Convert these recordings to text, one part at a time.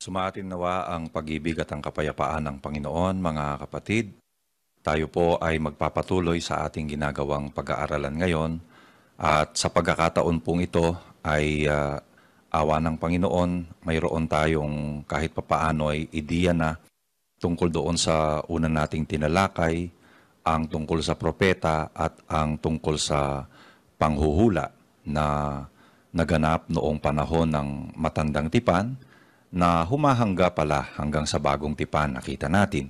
Sumaatin nawa ang pag-ibig at ang kapayapaan ng Panginoon, mga kapatid. Tayo po ay magpapatuloy sa ating ginagawang pag-aaralan ngayon at sa pagkakataon pong ito ay awa ng Panginoon, mayroon tayong kahit papaano ay ideya na tungkol doon sa una nating tinalakay, ang tungkol sa propeta at ang tungkol sa panghuhula na naganap noong panahon ng matandang tipan na humahangga pala hanggang sa bagong tipan nakita natin.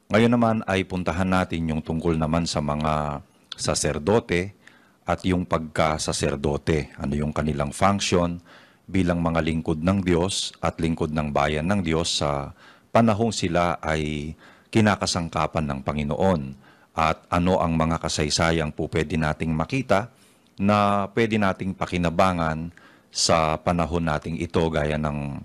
Ngayon naman ay puntahan natin yung tungkol naman sa mga saserdote at yung pagka-saserdote. Ano yung kanilang function bilang mga lingkod ng Diyos at lingkod ng bayan ng Diyos sa panahong sila ay kinakasangkapan ng Panginoon. At ano ang mga kasaysayang po pwede nating makita na pwede nating pakinabangan sa panahon nating ito gaya ng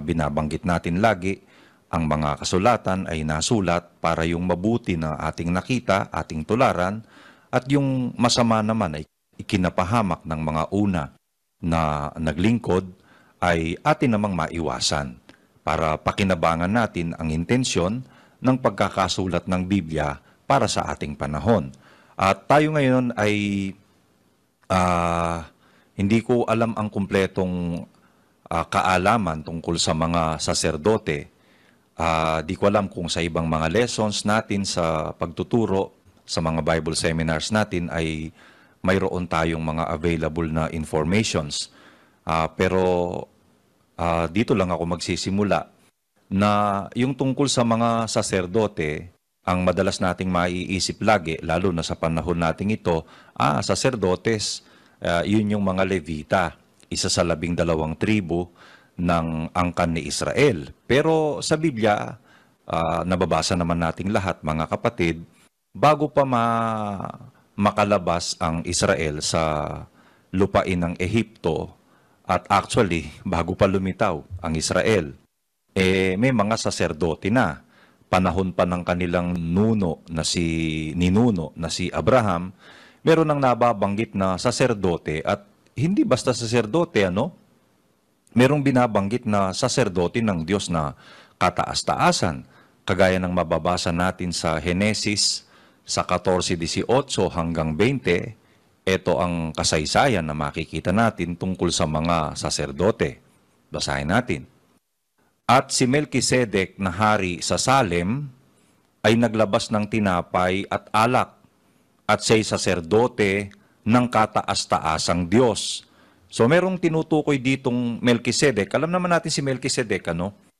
binabanggit natin lagi, ang mga kasulatan ay nasulat para yung mabuti na ating nakita, ating tularan, at yung masama naman ay ikinapahamak ng mga una na naglingkod ay atin namang maiwasan para pakinabangan natin ang intensyon ng pagkakasulat ng Biblia para sa ating panahon. At tayo ngayon ay hindi ko alam ang kumpletong kaalaman tungkol sa mga saserdote. Di ko alam kung sa ibang mga lessons natin sa pagtuturo, sa mga Bible seminars natin ay mayroon tayong mga available na informations. Pero dito lang ako magsisimula na yung tungkol sa mga saserdote, ang madalas nating maiisip lagi, lalo na sa panahon nating ito, saserdotes, yun yung mga Levita, isa sa 12 tribo ng angkan ni Israel. Pero sa Biblia, nababasa naman nating lahat, mga kapatid, bago pa makalabas ang Israel sa lupain ng Ehipto, at actually, bago pa lumitaw ang Israel, may mga saserdote na. Panahon pa ng kanilang ninuno na si Abraham, meron nang nababanggit na saserdote at hindi basta saserdote, merong binabanggit na saserdote ng Diyos na kataas-taasan, kagaya ng mababasa natin sa Henesis sa 14:18 hanggang 20. Ito ang kasaysayan na makikita natin tungkol sa mga saserdote. Basahin natin. At si Melkisedek na hari sa Salem ay naglabas ng tinapay at alak, at siya'y saserdote ng kataas-taasang Diyos. So merong tinutukoy ditong Melkisedek. Alam naman natin si Melkisedek,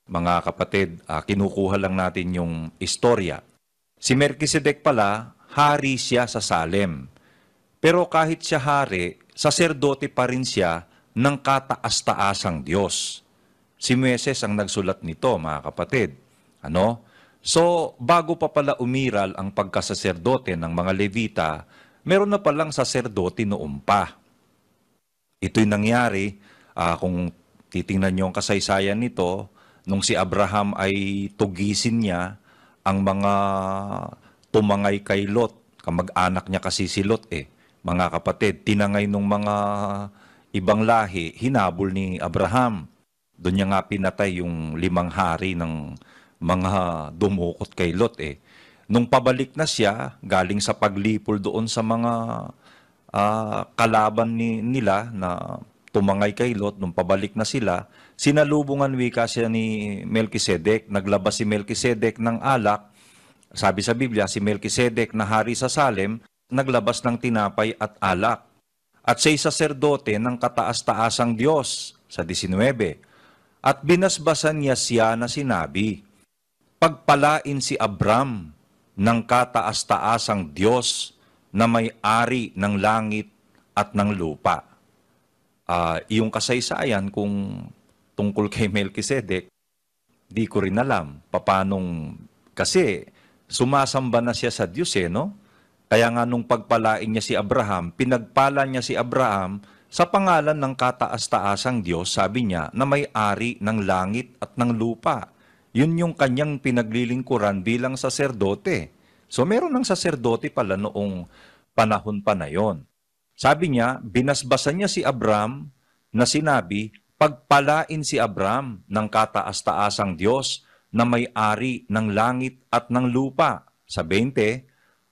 mga kapatid, kinukuha lang natin yung istorya. Si Melkisedek pala, hari siya sa Salem. Pero kahit siya hari, saserdote pa rin siya ng kataas-taasang Diyos. Si Moises ang nagsulat nito, mga kapatid. So, bago pa pala umiral ang pagkasaserdote ng mga Levita, meron na palang saserdote noon pa. Ito'y nangyari, kung titingnan niyo ang kasaysayan nito, nung si Abraham ay tugisin niya ang mga tumangay kay Lot, kamag-anak niya kasi si Lot mga kapatid, tinangay nung mga ibang lahi, hinabol ni Abraham. Doon niya nga pinatay yung 5 hari ng mga dumukot kay Lot Nung pabalik na siya, galing sa paglipol doon sa mga kalaban nila na tumangay kay Lot, nung pabalik na sila, sinalubungan wika siya ni Melkisedek. Naglabas si Melkisedek ng alak. Sabi sa Biblia, si Melkisedek na hari sa Salem, naglabas ng tinapay at alak. At siya'y saserdote ng kataas-taasang Diyos, sa 19. At binasbasan niya siya na sinabi, pagpalain si Abram ng kataas-taasang Diyos na may-ari ng langit at ng lupa. Yung kasaysayan kung tungkol kay Melkisedek, di ko rin alam. Papanong, kasi sumasamba na siya sa Diyos Kaya nga nung pagpalain niya si Abraham, pinagpala niya si Abraham sa pangalan ng kataas-taasang Diyos, sabi niya, na may-ari ng langit at ng lupa. Yun yung kanyang pinaglilingkuran bilang saserdote. So meron ng saserdote pala noong panahon pa na yon. Sabi niya, binasbasan niya si Abraham na sinabi, pagpalain si Abram ng kataas-taasang Diyos na may-ari ng langit at ng lupa. Sa 20,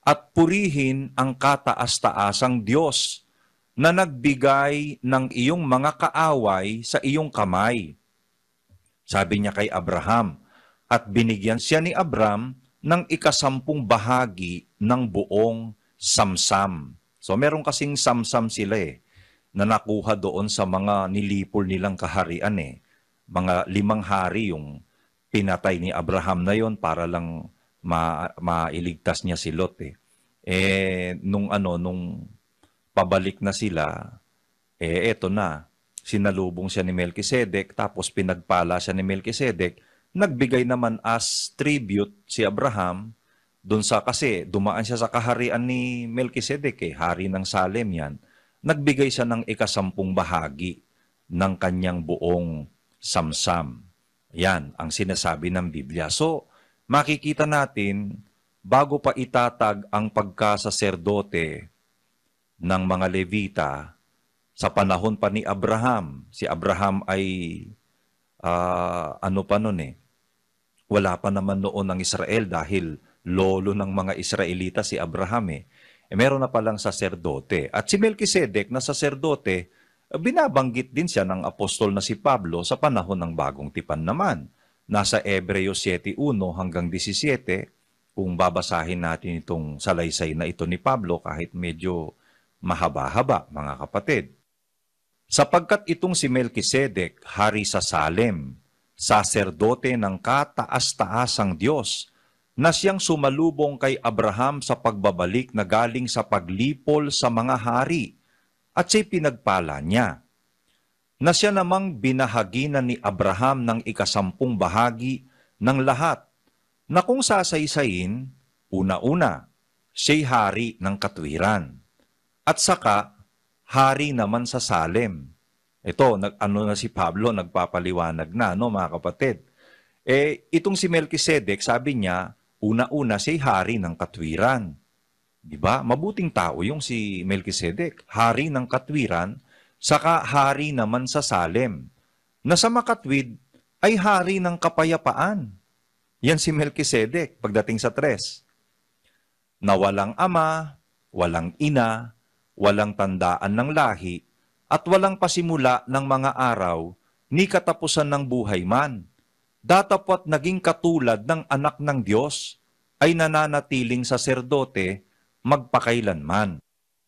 at purihin ang kataas-taasang Diyos na nagbigay ng iyong mga kaaway sa iyong kamay. Sabi niya kay Abraham, at binigyan siya ni Abram ng 10 bahagi ng buong samsam. So meron kasing samsam sila na nakuha doon sa mga nilipol nilang kaharian Mga 5 hari yung pinatay ni Abraham na yon para lang mailigtas niya si Lot nung pabalik na sila, eto na, sinalubong siya ni Melchizedek, tapos pinagpala siya ni Melchizedek, nagbigay naman as tribute si Abraham, kasi dumaan siya sa kaharian ni Melchizedek hari ng Salem yan, nagbigay siya ng 10 bahagi ng kanyang buong samsam. Yan ang sinasabi ng Biblia. So, makikita natin, bago pa itatag ang pagkasaserdote ng mga Levita, sa panahon pa ni Abraham, si Abraham ay, wala pa naman noon ng Israel dahil lolo ng mga Israelita si Abraham meron na palang saserdote. At si Melchizedek na saserdote, binabanggit din siya ng apostol na si Pablo sa panahon ng Bagong Tipan naman. Nasa Hebreo 7:1 hanggang 17, kung babasahin natin itong salaysay na ito ni Pablo, kahit medyo mahaba-haba, mga kapatid. Sapagkat itong si Melchizedek, hari sa Salem, saserdote ng kataas-taasang Diyos, na siyang sumalubong kay Abraham sa pagbabalik na galing sa paglipol sa mga hari, at siya'y pinagpala niya, na siya namang binahaginan ni Abraham ng 10 bahagi ng lahat, na kung sasaysayin, una-una, siya'y hari ng katwiran, at saka hari naman sa Salem. Ito, na si Pablo, nagpapaliwanag na, mga kapatid. Itong si Melchizedek, sabi niya, una-una siya'y hari ng katwiran. Diba? Mabuting tao yung si Melchizedek, hari ng katwiran, saka hari naman sa Salem, na sa makatwid ay hari ng kapayapaan. Yan si Melchizedek pagdating sa 3. Na walang ama, walang ina, walang tandaan ng lahi, at walang pasimula ng mga araw, ni katapusan ng buhay man. Datapwat naging katulad ng anak ng Diyos, ay nananatiling saserdote magpakailanman.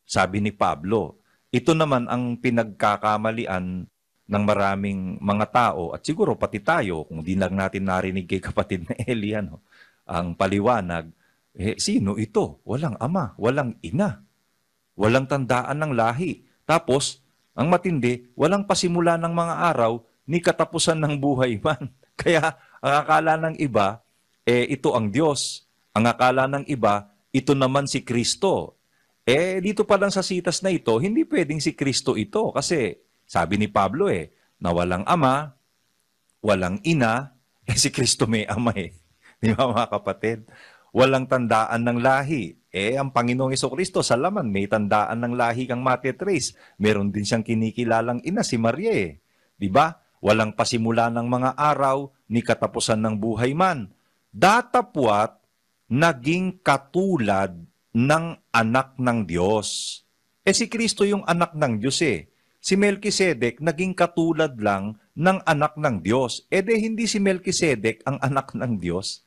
Sabi ni Pablo, ito naman ang pinagkakamalian ng maraming mga tao, at siguro pati tayo, kung di lang natin narinig kay kapatid na Eli, ang paliwanag, sino ito? Walang ama, walang ina, walang tandaan ng lahi. Tapos, ang matindi, walang pasimula ng mga araw, ni katapusan ng buhay man. Kaya, ang akala ng iba, ito ang Diyos. Ang akala ng iba, ito naman si Kristo. Dito pa lang sa sitas na ito, hindi pwedeng si Kristo ito. Kasi, sabi ni Pablo na walang ama, walang ina, si Kristo may ama Di ba mga kapatid? Walang tandaan ng lahi. Ang Panginoong Jesucristo sa laman, may tandaan ng lahi kang Matthew 3. Meron din siyang kinikilalang ina, si Maria Di ba? Walang pasimula ng mga araw, ni katapusan ng buhay man. Datapwat, naging katulad ng anak ng Diyos. Si Kristo yung anak ng Diyos Si Melchizedek, naging katulad lang ng anak ng Diyos. Hindi si Melchizedek ang anak ng Diyos.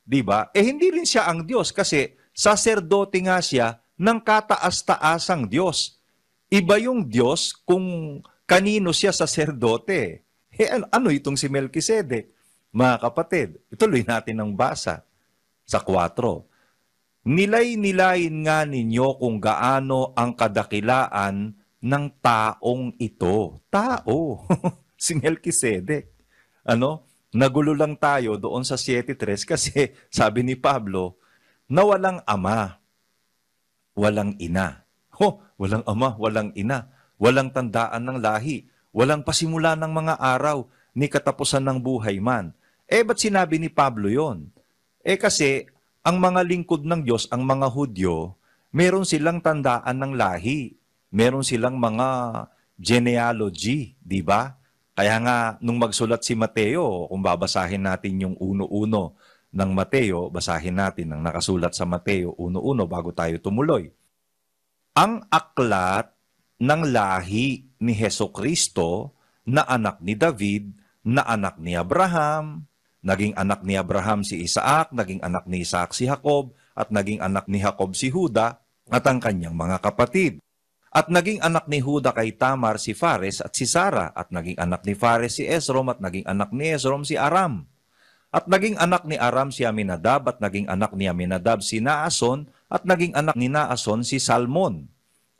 Diba? Hindi rin siya ang Diyos kasi saserdote nga siya ng kataas-taasang Diyos. Iba yung Diyos kung kanino siya saserdote. Ano itong si Melchizedek? Mga kapatid, ituloy natin ang basa sa 4. Nilay-nilayin nga ninyo kung gaano ang kadakilaan ng taong ito. Tao. Si Melchizedek. Nagulo lang tayo doon sa 7:3 kasi sabi ni Pablo na walang ama, walang ina. Walang ama, walang ina. Walang tandaan ng lahi. Walang pasimula ng mga araw, ni katapusan ng buhay man. Ba't sinabi ni Pablo yon? Kasi ang mga lingkod ng Diyos, ang mga Hudyo, meron silang tandaan ng lahi. Meron silang mga genealogy, di ba? Kaya nga, nung magsulat si Mateo, kung babasahin natin yung 1:1 ng Mateo, basahin natin ang nakasulat sa Mateo 1:1 bago tayo tumuloy. Ang aklat ng lahi ni Hesukristo na anak ni David, na anak ni Abraham, naging anak ni Abraham si Isaac, naging anak ni Isaac si Jacob, at naging anak ni Jacob si Juda, at ang kanyang mga kapatid. At naging anak ni Juda kay Tamar si Fares at si Sara, at naging anak ni Fares si Esrom, at naging anak ni Esrom si Aram. At naging anak ni Aram si Aminadab, at naging anak ni Aminadab si Naason, at naging anak ni Naason si Salmon.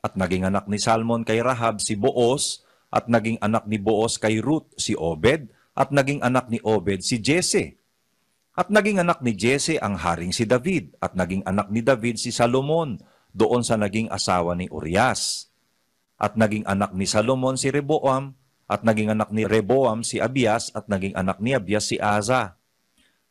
At naging anak ni Salmon kay Rahab si Boaz, at naging anak ni Boaz kay Ruth si Obed, at naging anak ni Obed si Jesse. At naging anak ni Jesse ang haring si David, at naging anak ni David si Salomon, doon sa naging asawa ni Urias. At naging anak ni Salomon si Reboam, at naging anak ni Reboam si Abias, at naging anak ni Abias si Asa.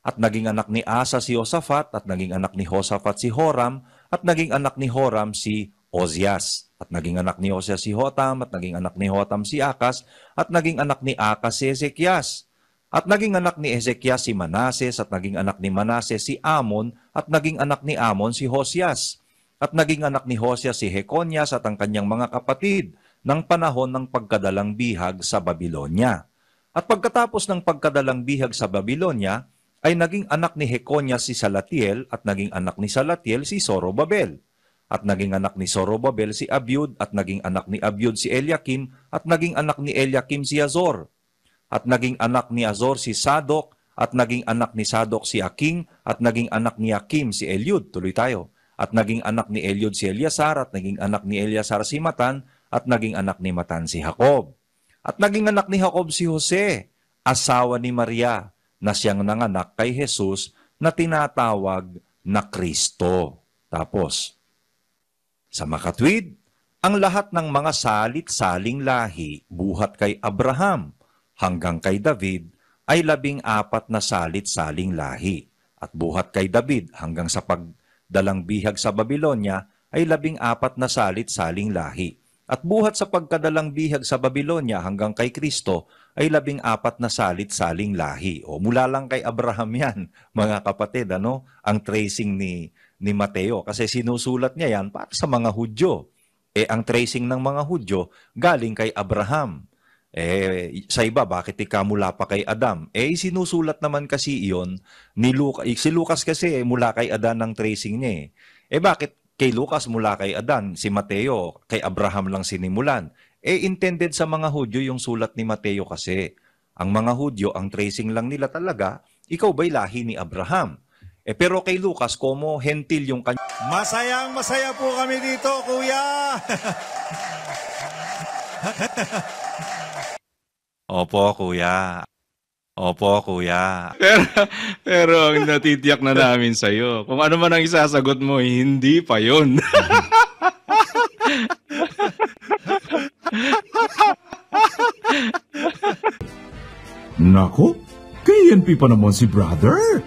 At naging anak ni Asa si Josaphat, at naging anak ni Josaphat si Horam, at naging anak ni Horam si Ozias. At naging anak ni Ozias si Hotam, at naging anak ni Hotam si Akas, at naging anak ni Akas si Ezekias. At naging anak ni Ezekias si Manases, at naging anak ni Manases si Amon, at naging anak ni Amon si Hosias. At naging anak ni Hosias si Jeconias at ang kanyang mga kapatid ng panahon ng pagkadalang bihag sa Babilonya. At pagkatapos ng pagkadalang bihag sa Babilonya, ay naging anak ni Jeconias si Salatiel, at naging anak ni Salatiel si Zorobabel. At naging anak ni Zorobabel si Abiud, at naging anak ni Abiud si Eliakim, at naging anak ni Eliakim si Azor. At naging anak ni Azor si Sadok, at naging anak ni Sadok si Aking, at naging anak ni Akim si Eliud. Tuloy tayo. At naging anak ni Eliud si Eliasar, at naging anak ni Eliasar si Matan, at naging anak ni Matan si Jacob. At naging anak ni Jacob si Jose, asawa ni Maria, na siyang nanganak kay Jesus na tinatawag na Kristo. Tapos, sa makatwid, ang lahat ng mga salit-saling lahi buhat kay Abraham hanggang kay David ay 14 na salit-saling lahi. At buhat kay David hanggang sa pagdalang bihag sa Babilonya ay 14 na salit-saling lahi. At buhat sa pagkadalang bihag sa Babilonya hanggang kay Kristo ay 14 na salit-saling lahi. O mula lang kay Abraham yan, mga kapatid, ang tracing ni Mateo. Kasi sinusulat niya yan para sa mga Hudyo. Ang tracing ng mga Hudyo galing kay Abraham. Sa iba, bakit mula pa kay Adam? Sinusulat naman kasi iyon ni Lucas. Si Lucas kasi mula kay Adan ang tracing niya. Bakit kay Lucas mula kay Adan, si Mateo kay Abraham lang sinimulan? Intended sa mga Hudyo yung sulat ni Mateo kasi. Ang mga Hudyo, ang tracing lang nila talaga, ikaw ba'y lahi ni Abraham? Pero kay Lucas, como hentil yung kanya. Masaya po kami dito, kuya! Opo, kuya. Opo, kuya. Pero ang natitiyak na namin sa'yo, kung ano man ang isasagot mo, hindi pa yun. Nako, KNP pa naman si brother.